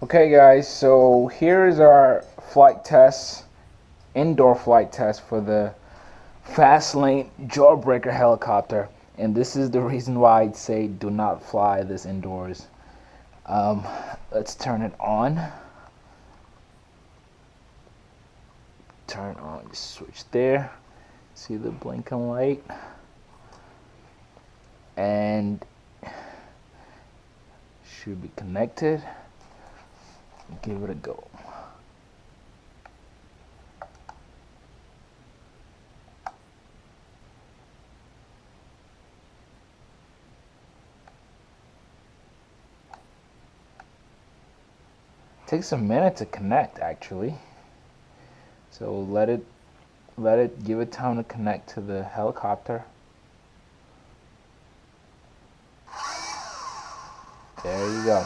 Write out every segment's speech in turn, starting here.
Okay guys, so here is our flight test, indoor flight test for the fast-lane jawbreaker helicopter, and this is the reason why I'd say do not fly this indoors. Let's turn it on. Turn on the switch there. See the blinking light? And should be connected. Give it a go. Takes a minute to connect actually. So let it give it time to connect to the helicopter. There you go.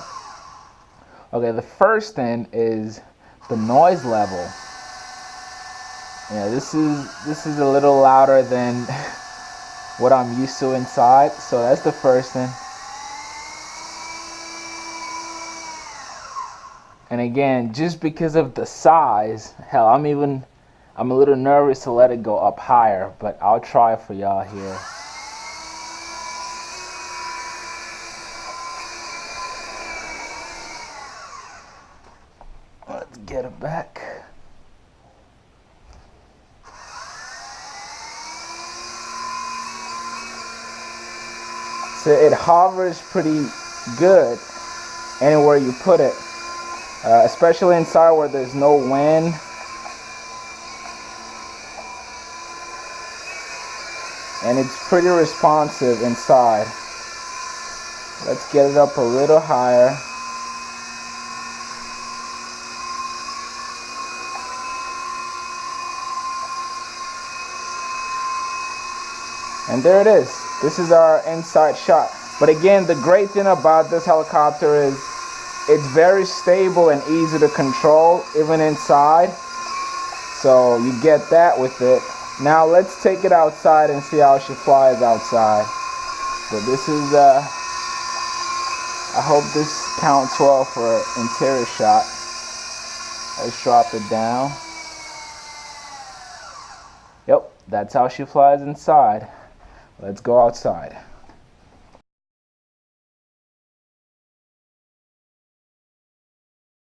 Okay, the first thing is the noise level. Yeah, this is a little louder than what I'm used to inside, so that's the first thing. And again, just because of the size, hell, I'm a little nervous to let it go up higher, but I'll try for y'all here. Let's get it back. So it hovers pretty good anywhere you put it, especially inside where there's no wind. And it's pretty responsive inside. Let's get it up a little higher. And there it is. This is our inside shot. But again, the great thing about this helicopter is it's very stable and easy to control, even inside. So you get that with it. Now let's take it outside and see how she flies outside. So this is, I hope this counts well for interior shot. Let's drop it down. Yep, that's how she flies inside. Let's go outside.